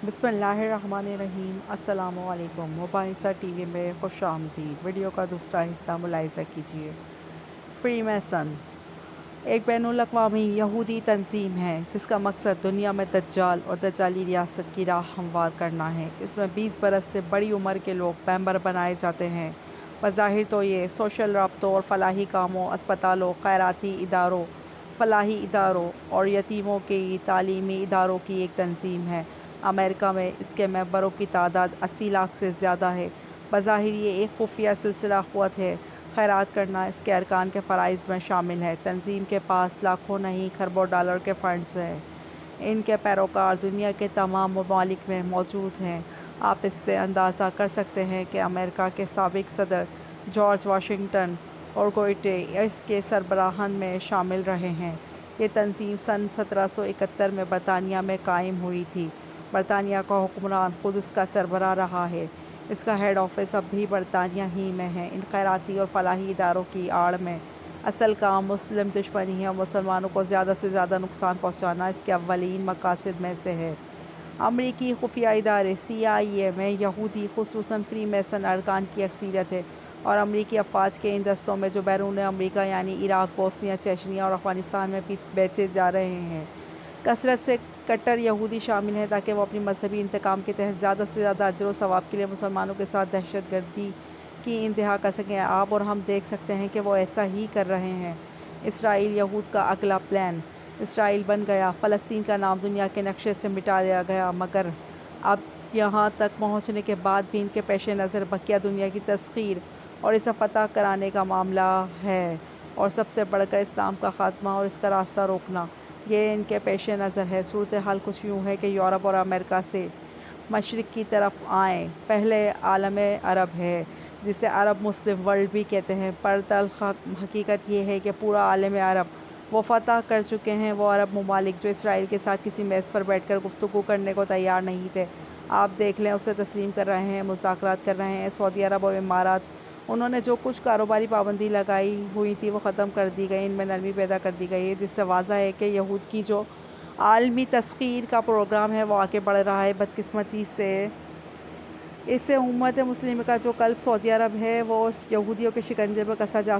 بسم اللہ الرحمن الرحیم۔ السلام علیکم۔ مباحثہ ٹی وی میں خوش آمدید۔ ویڈیو کا دوسرا حصہ ملاحظہ کیجیے۔ فری میسن ایک بین الاقوامی یہودی تنظیم ہے جس کا مقصد دنیا میں دجال اور دجالی ریاست کی راہ ہموار کرنا ہے۔ اس میں 20 برس سے بڑی عمر کے لوگ ممبر بنائے جاتے ہیں۔ بظاہر تو یہ سوشل رابطوں اور فلاحی کاموں، اسپتالوں، خیراتی اداروں، فلاحی اداروں اور یتیموں کی تعلیمی اداروں کی ایک تنظیم ہے۔ امریکہ میں اس کے ممبروں کی تعداد 80 لاکھ سے زیادہ ہے۔ بظاہر یہ ایک خفیہ سلسلہ قوت ہے۔ خیرات کرنا اس کے ارکان کے فرائض میں شامل ہے۔ تنظیم کے پاس لاکھوں نہیں کھربوں ڈالر کے فنڈز ہیں۔ ان کے پیروکار دنیا کے تمام ممالک میں موجود ہیں۔ آپ اس سے اندازہ کر سکتے ہیں کہ امریکہ کے سابق صدر جارج واشنگٹن اور گوئٹے اس کے سربراہان میں شامل رہے ہیں۔ یہ تنظیم سن 1771 میں برطانیہ میں قائم ہوئی تھی۔ برطانیہ کا حکمران خود اس کا سربراہ رہا ہے۔ اس کا ہیڈ آفس اب بھی برطانیہ ہی میں ہے۔ ان خیراتی اور فلاحی اداروں کی آڑ میں اصل کام مسلم دشمنی ہے اور مسلمانوں کو زیادہ سے زیادہ نقصان پہنچانا اس کے اولین مقاصد میں سے ہے۔ امریکی خفیہ ادارے CIA میں یہودی خصوصاً فری میسن ارکان کی اکثریت ہے اور امریکی افواج کے ان دستوں میں جو بیرون امریکہ یعنی عراق، بوسنیا، چیچنیا اور افغانستان میں بیچے جا رہے ہیں، کثرت سے کٹر یہودی شامل ہیں تاکہ وہ اپنی مذہبی انتقام کے تحت زیادہ سے زیادہ اجر و ثواب کے لیے مسلمانوں کے ساتھ دہشت گردی کی انتہا کر سکیں۔ آپ اور ہم دیکھ سکتے ہیں کہ وہ ایسا ہی کر رہے ہیں۔ اسرائیل یہود کا اگلا پلان۔ اسرائیل بن گیا۔ فلسطین کا نام دنیا کے نقشے سے مٹا دیا گیا، مگر اب یہاں تک پہنچنے کے بعد بھی ان کے پیش نظر بقیہ دنیا کی تسخیر اور اسے فتح کرانے کا معاملہ ہے، اور سب سے بڑھ کر اسلام کا خاتمہ اور اس کا راستہ روکنا، یہ ان کے پیش نظر ہے۔ صورتحال کچھ یوں ہے کہ یورپ اور امریکہ سے مشرق کی طرف آئیں۔ پہلے عالم عرب ہے جسے عرب مسلم ورلڈ بھی کہتے ہیں، پر تلخ حقیقت یہ ہے کہ پورا عالم عرب وہ فتح کر چکے ہیں۔ وہ عرب ممالک جو اسرائیل کے ساتھ کسی میز پر بیٹھ کر گفتگو کرنے کو تیار نہیں تھے، آپ دیکھ لیں، اسے تسلیم کر رہے ہیں، مذاکرات کر رہے ہیں۔ سعودی عرب اور امارات، انہوں نے جو کچھ کاروباری پابندی لگائی ہوئی تھی وہ ختم کر دی گئی، ان میں نرمی پیدا کر دی گئی ہے، جس سے واضح ہے کہ یہود کی جو عالمی تسخیر کا پروگرام ہے وہ آگے بڑھ رہا ہے۔ بدقسمتی سے اس سے امت مسلمہ کا جو قلب سعودی عرب ہے وہ یہودیوں کے شکنجے میں کسا جا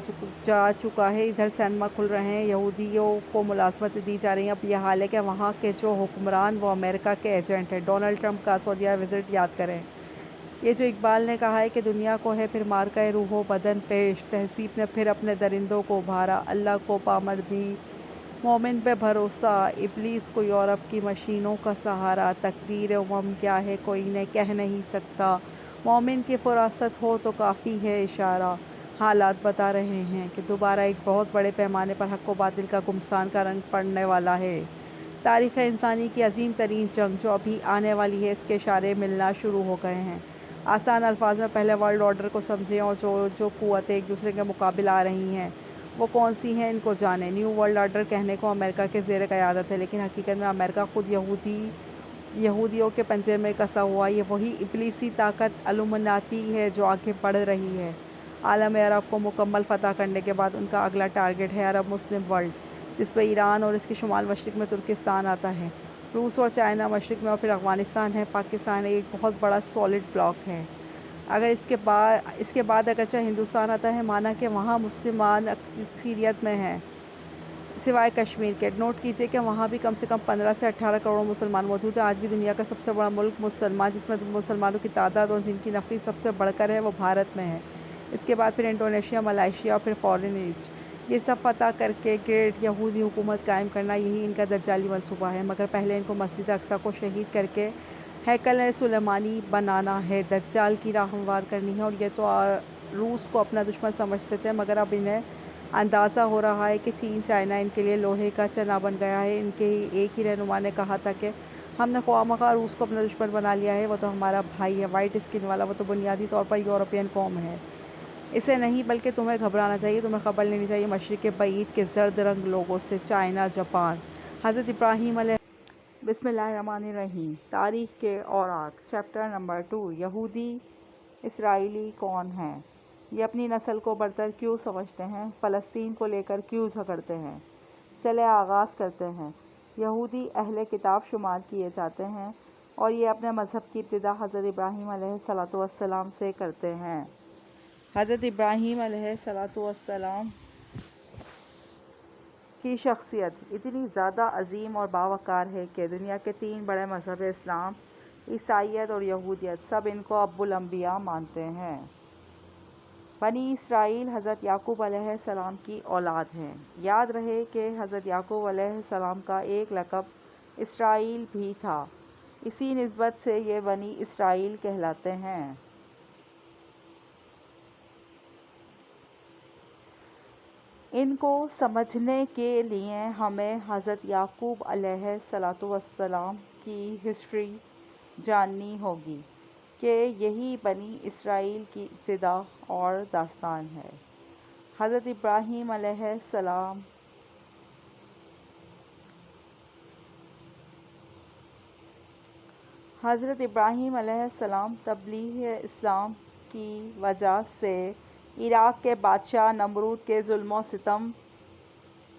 چکا ہے۔ ادھر سینما کھل رہے ہیں، یہودیوں کو ملازمت دی جا رہی ہیں۔ اب یہ حال ہے کہ وہاں کے جو حکمران وہ امریکہ کے ایجنٹ ہیں۔ ڈونلڈ ٹرمپ کا سعودی عرب وزٹ یاد کریں۔ یہ جو اقبال نے کہا ہے کہ دنیا کو ہے پھر مارکہ روح و بدن پیش، تہذیب نے پھر اپنے درندوں کو ابھارا، اللہ کو پامردی، مومن پہ بھروسہ، ابلیس کو یورپ کی مشینوں کا سہارا، تقدیر امم کیا ہے کوئی انہیں کہہ نہیں سکتا، مومن کی فراست ہو تو کافی ہے اشارہ۔ حالات بتا رہے ہیں کہ دوبارہ ایک بہت بڑے پیمانے پر حق و باطل کا گھمسان کا رنگ پڑنے والا ہے۔ تاریخ انسانی کی عظیم ترین جنگ جو ابھی آنے والی ہے، اس کے اشارے ملنا شروع ہو گئے ہیں۔ آسان الفاظ میں پہلے ورلڈ آرڈر کو سمجھیں اور جو قوتیں ایک دوسرے کے مقابل آ رہی ہیں وہ کون سی ہیں ان کو جانیں۔ نیو ورلڈ آرڈر کہنے کو امریکہ کے زیر قیادت ہے، لیکن حقیقت میں امریکہ خود یہودیوں کے پنجے میں کسا ہوا یہ وہی ابلیسی طاقت الومناتی ہے جو آگے بڑھ رہی ہے۔ عالم عرب کو مکمل فتح کرنے کے بعد ان کا اگلا ٹارگٹ ہے عرب مسلم ورلڈ، جس میں ایران اور اس کے شمال مشرق میں ترکستان آتا ہے، روس اور چائنا مشرق میں، اور پھر افغانستان ہے، پاکستان ایک بہت بڑا سالڈ بلاک ہے۔ اگر اس کے بعد اگرچہ ہندوستان آتا ہے، مانا کہ وہاں مسلمان اکثریت میں ہیں سوائے کشمیر کے۔ نوٹ کیجئے کہ وہاں بھی کم سے کم 15 سے 18 کروڑ مسلمان موجود ہیں۔ آج بھی دنیا کا سب سے بڑا ملک مسلمان جس میں مسلمانوں کی تعداد اور جن کی نفری سب سے بڑھ کر ہے وہ بھارت میں ہے۔ اس کے بعد پھر انڈونیشیا، ملائیشیا اور پھر فارن ایسٹ، یہ سب فتح کر کے گریٹ یہودی حکومت قائم کرنا، یہی ان کا دجالی منصوبہ ہے۔ مگر پہلے ان کو مسجد اقصی کو شہید کر کے ہیکل سلیمانی بنانا ہے، دجال کی راہ ہموار کرنی ہے۔ اور یہ تو روس کو اپنا دشمن سمجھتے تھے، مگر اب انہیں اندازہ ہو رہا ہے کہ چین، چائنا ان کے لیے لوہے کا چنا بن گیا ہے۔ ان کے ایک ہی رہنما نے کہا تھا کہ ہم نے خواہ مخواہ روس کو اپنا دشمن بنا لیا ہے، وہ تو ہمارا بھائی ہے، وائٹ اسکن والا، وہ تو بنیادی طور پر یورپین قوم ہے۔ اسے نہیں بلکہ تمہیں گھبرانا چاہیے، تمہیں خبر لینی چاہیے مشرق بعید کے زرد رنگ لوگوں سے، چائنا، جاپان۔ حضرت ابراہیم علیہ بسم اللہ الرحمن الرحیم۔ تاریخ کے اوراق، چیپٹر نمبر 2۔ یہودی اسرائیلی کون ہیں؟ یہ اپنی نسل کو برتر کیوں سمجھتے ہیں؟ فلسطین کو لے کر کیوں جھگڑتے ہیں؟ چلے آغاز کرتے ہیں۔ یہودی اہل کتاب شمار کیے جاتے ہیں۔ اور یہ اپنے مذہب کی ابتدا حضرت ابراہیم علیہ السلام سے کرتے ہیں۔ حضرت ابراہیم علیہ السلام کی شخصیت اتنی زیادہ عظیم اور باوقار ہے کہ دنیا کے 3 بڑے مذہب اسلام، عیسائیت اور یہودیت سب ان کو ابو الانبیاء مانتے ہیں۔ بنی اسرائیل حضرت یعقوب علیہ السلام کی اولاد ہیں۔ یاد رہے کہ حضرت یعقوب علیہ السلام کا ایک لقب اسرائیل بھی تھا، اسی نسبت سے یہ بنی اسرائیل کہلاتے ہیں۔ ان کو سمجھنے کے لیے ہمیں حضرت یعقوب علیہ السلام کی ہسٹری جاننی ہوگی کہ یہی بنی اسرائیل کی ابتدا اور داستان ہے۔ حضرت ابراہیم علیہ السلام تبلیغ اسلام کی وجہ سے عراق کے بادشاہ نمرود کے ظلم و ستم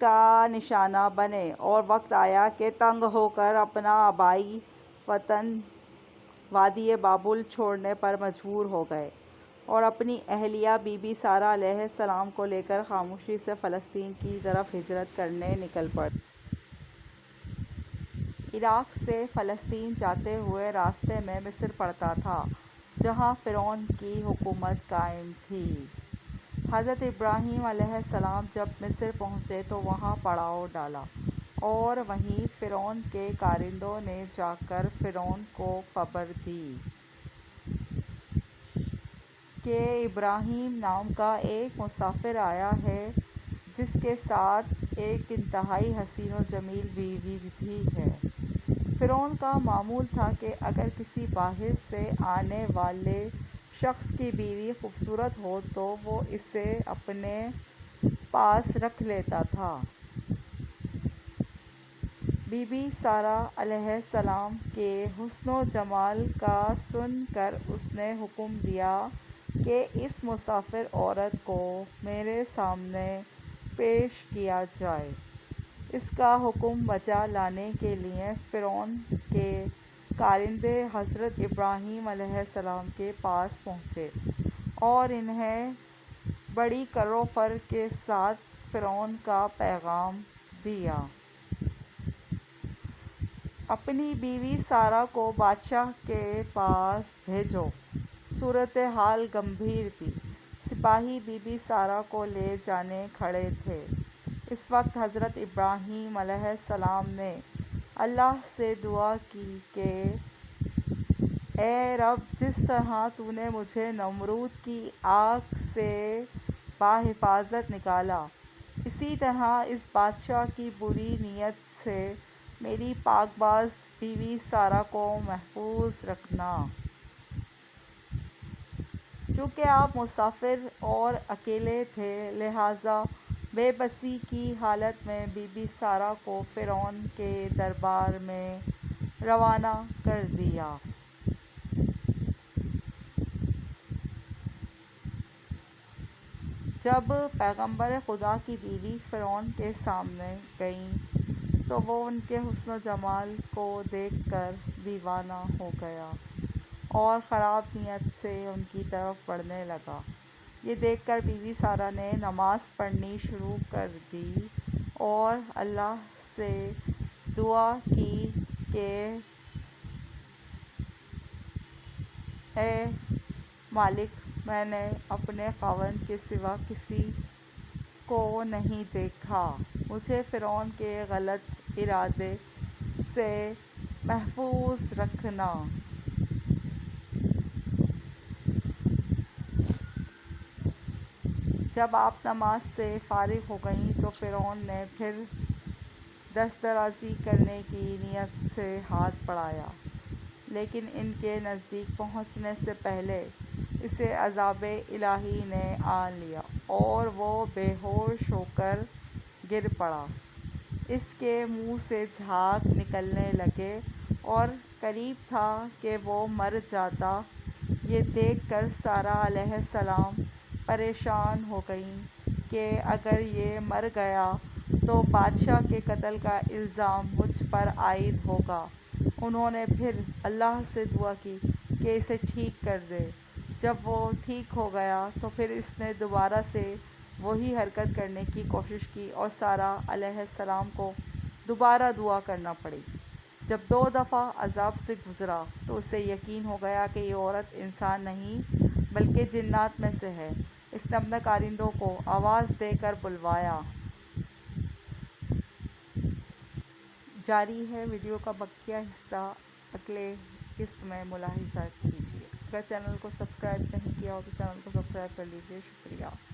کا نشانہ بنے اور وقت آیا کہ تنگ ہو کر اپنا آبائی وطن وادی بابل چھوڑنے پر مجبور ہو گئے اور اپنی اہلیہ بی بی سارہ علیہ السلام کو لے کر خاموشی سے فلسطین کی طرف ہجرت کرنے نکل پڑے۔ عراق سے فلسطین جاتے ہوئے راستے میں مصر پڑتا تھا، جہاں فرعون کی حکومت قائم تھی۔ حضرت ابراہیم علیہ السلام جب مصر پہنچے تو وہاں پڑاؤ ڈالا اور وہیں فرعون کے کارندوں نے جا کر فرعون کو خبر دی کہ ابراہیم نام کا ایک مسافر آیا ہے جس کے ساتھ ایک انتہائی حسین و جمیل بیوی بھی ہے۔ فرعون کا معمول تھا کہ اگر کسی باہر سے آنے والے شخص کی بیوی خوبصورت ہو تو وہ اسے اپنے پاس رکھ لیتا تھا۔ بی بی سارہ علیہ السلام کے حسن و جمال کا سن کر اس نے حکم دیا کہ اس مسافر عورت کو میرے سامنے پیش کیا جائے۔ اس کا حکم بجا لانے کے لیے فرعون کے کارندے حضرت ابراہیم علیہ السلام کے پاس پہنچے اور انہیں بڑی کر و فر کے ساتھ فرعون کا پیغام دیا۔ اپنی بیوی سارہ کو بادشاہ کے پاس بھیجو۔ صورتحال گمبھیر تھی۔ سپاہی بی بی سارہ کو لے جانے کھڑے تھے۔ اس وقت حضرت ابراہیم علیہ السلام نے اللہ سے دعا کی کہ اے رب، جس طرح تو نے مجھے نمرود کی آگ سے بحفاظت نکالا، اسی طرح اس بادشاہ کی بری نیت سے میری پاک باز بیوی سارہ کو محفوظ رکھنا۔ چونکہ آپ مسافر اور اکیلے تھے، لہٰذا بے بسی کی حالت میں بی بی سارہ کو فرعون کے دربار میں روانہ کر دیا۔ جب پیغمبر خدا کی بیوی فرعون کے سامنے گئیں تو وہ ان کے حسن و جمال کو دیکھ کر دیوانہ ہو گیا اور خراب نیت سے ان کی طرف بڑھنے لگا۔ یہ دیکھ کر بی بی سارہ نے نماز پڑھنی شروع کر دی اور اللہ سے دعا کی کہ اے مالک، میں نے اپنے خاوند کے سوا کسی کو نہیں دیکھا، مجھے فرعون کے غلط ارادے سے محفوظ رکھنا۔ جب آپ نماز سے فارغ ہو گئیں تو فرعون نے پھر دست درازی کرنے کی نیت سے ہاتھ بڑھایا، لیکن ان کے نزدیک پہنچنے سے پہلے اسے عذاب الہی نے آن لیا اور وہ بے ہوش ہو کر گر پڑا۔ اس کے منہ سے جھاگ نکلنے لگے اور قریب تھا کہ وہ مر جاتا۔ یہ دیکھ کر سارہ علیہ السلام پریشان ہو گئیں کہ اگر یہ مر گیا تو بادشاہ کے قتل کا الزام مجھ پر عائد ہوگا، انہوں نے پھر اللہ سے دعا کی کہ اسے ٹھیک کر دے۔ جب وہ ٹھیک ہو گیا تو پھر اس نے دوبارہ سے وہی حرکت کرنے کی کوشش کی اور سارہ علیہ السلام کو دوبارہ دعا کرنا پڑی۔ جب 2 دفعہ عذاب سے گزرا تو اسے یقین ہو گیا کہ یہ عورت انسان نہیں بلکہ جنات میں سے ہے۔ اس نے اپنے کارندوں کو آواز دے کر بلوایا۔ جاری ہے ویڈیو کا بقیہ حصہ اگلے قسط میں ملاحظہ کیجیے۔ اگر چینل کو سبسکرائب نہیں کیا ہو تو چینل کو سبسکرائب کر لیجیے۔ شکریہ۔